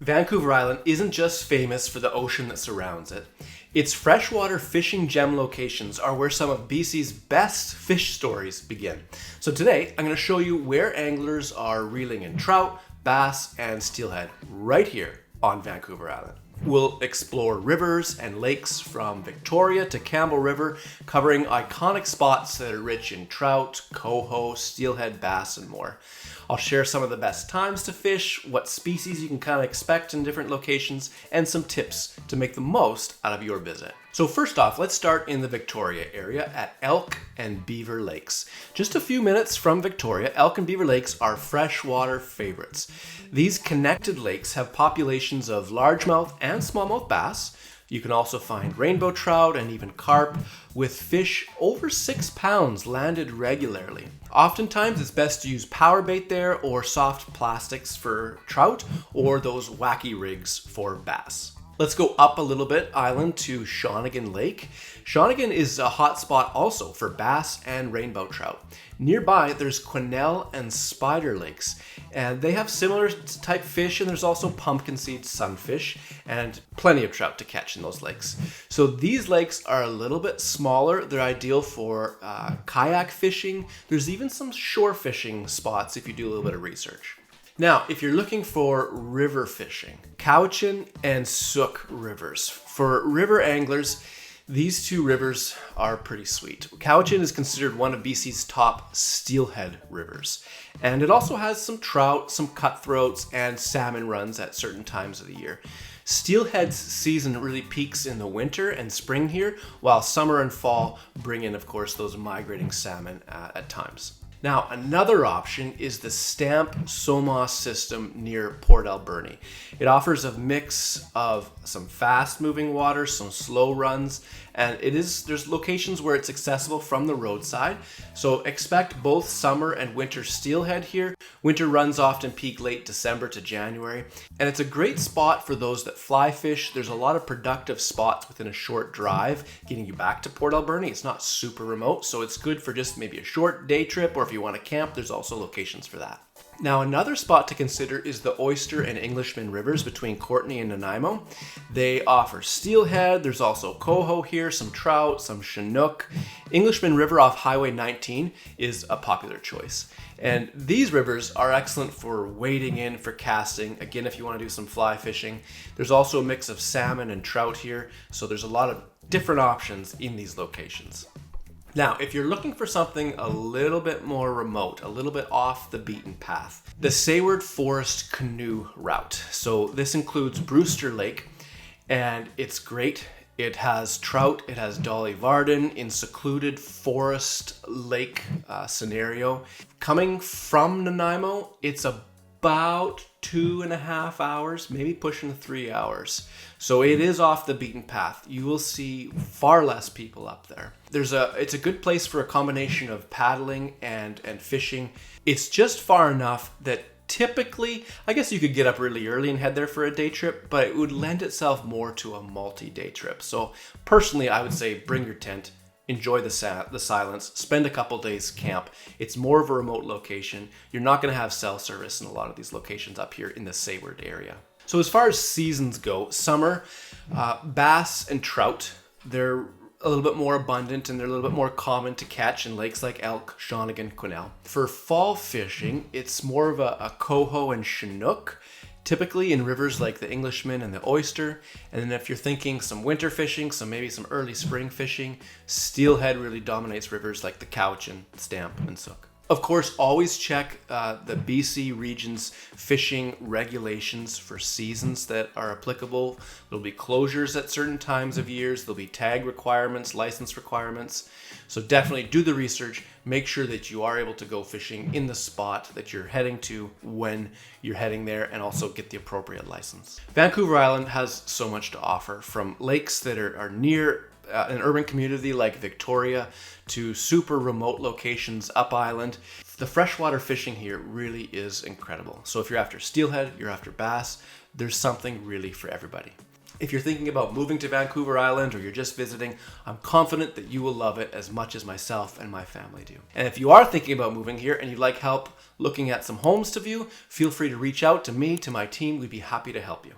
Vancouver Island isn't just famous for the ocean that surrounds it. Its freshwater fishing gem locations are where some of BC's best fish stories begin. So today, I'm going to show you where anglers are reeling in trout, bass, and steelhead right here on Vancouver Island. We'll explore rivers and lakes from Victoria to Campbell River, covering iconic spots that are rich in trout, coho, steelhead, bass, and more. I'll share some of the best times to fish, what species you can kind of expect in different locations, and some tips to make the most out of your visit. So first off, let's start in the Victoria area at Elk and Beaver Lakes. Just a few minutes from Victoria, Elk and Beaver Lakes are freshwater favorites. These connected lakes have populations of largemouth and smallmouth bass. You can also find rainbow trout and even carp, with fish over 6 pounds landed regularly. Oftentimes it's best to use power bait there, or soft plastics for trout, or those wacky rigs for bass. Let's go up a little bit island to Shawnigan Lake. Shawnigan is a hot spot also for bass and rainbow trout. Nearby, there's Quesnel and Spider Lakes, and they have similar type fish, and there's also pumpkin seed sunfish and plenty of trout to catch in those lakes. So these lakes are a little bit smaller. They're ideal for kayak fishing. There's even some shore fishing spots if you do a little bit of research. Now, if you're looking for river fishing, Cowichan and Sook rivers. For river anglers, these two rivers are pretty sweet. Cowichan is considered one of BC's top steelhead rivers, and it also has some trout, some cutthroats, and salmon runs at certain times of the year. Steelhead's season really peaks in the winter and spring here, while summer and fall bring in, of course, those migrating salmon at times. Now, another option is the Stamp Somos system near Port Alberni. It offers a mix of some fast-moving water, some slow runs, and there's locations where it's accessible from the roadside. So expect both summer and winter steelhead here. Winter runs often peak late December to January, and it's a great spot for those that fly fish. There's a lot of productive spots within a short drive getting you back to Port Alberni. It's not super remote, so it's good for just maybe a short day trip, or if you want to camp, there's also locations for that. Now, another spot to consider is the Oyster and Englishman rivers between Courtenay and Nanaimo. They offer steelhead. There's also coho here, some trout, some chinook. Englishman River off Highway 19 is a popular choice. And these rivers are excellent for wading in, for casting. Again, if you want to do some fly fishing. There's also a mix of salmon and trout here, so there's a lot of different options in these locations. Now, if you're looking for something a little bit more remote, a little bit off the beaten path, the Sayward Forest Canoe Route. So this includes Brewster Lake, and it's great. It has trout, it has Dolly Varden in secluded forest lake scenario. Coming from Nanaimo, it's about 2.5 hours, maybe pushing 3 hours. So it is off the beaten path. You will see far less people up there. It's a good place for a combination of paddling and fishing. It's just far enough that typically, I guess you could get up really early and head there for a day trip, but it would lend itself more to a multi-day trip. So personally, I would say bring your tent, enjoy the silence, spend a couple days camp. It's more of a remote location. You're not going to have cell service in a lot of these locations up here in the Sayward area. So as far as seasons go, summer, bass and trout, they're a little bit more abundant and they're a little bit more common to catch in lakes like Elk, Shawnigan, Quesnel. For fall fishing, it's more of a coho and chinook, typically in rivers like the Englishman and the Oyster. And then if you're thinking some winter fishing, maybe some early spring fishing, steelhead really dominates rivers like the Cowichan, Stamp, and Sook. Of course, always check the BC region's fishing regulations for seasons that are applicable. There'll be closures at certain times of years. There'll be tag requirements, license requirements. So definitely do the research. Make sure that you are able to go fishing in the spot that you're heading to when you're heading there, and also get the appropriate license. Vancouver Island has so much to offer, from lakes that are near an urban community like Victoria to super remote locations up island. The freshwater fishing here really is incredible. So if you're after steelhead, you're after bass, there's something really for everybody. If you're thinking about moving to Vancouver Island or you're just visiting, I'm confident that you will love it as much as myself and my family do. And if you are thinking about moving here and you'd like help looking at some homes to view, feel free to reach out to me, to my team. We'd be happy to help you.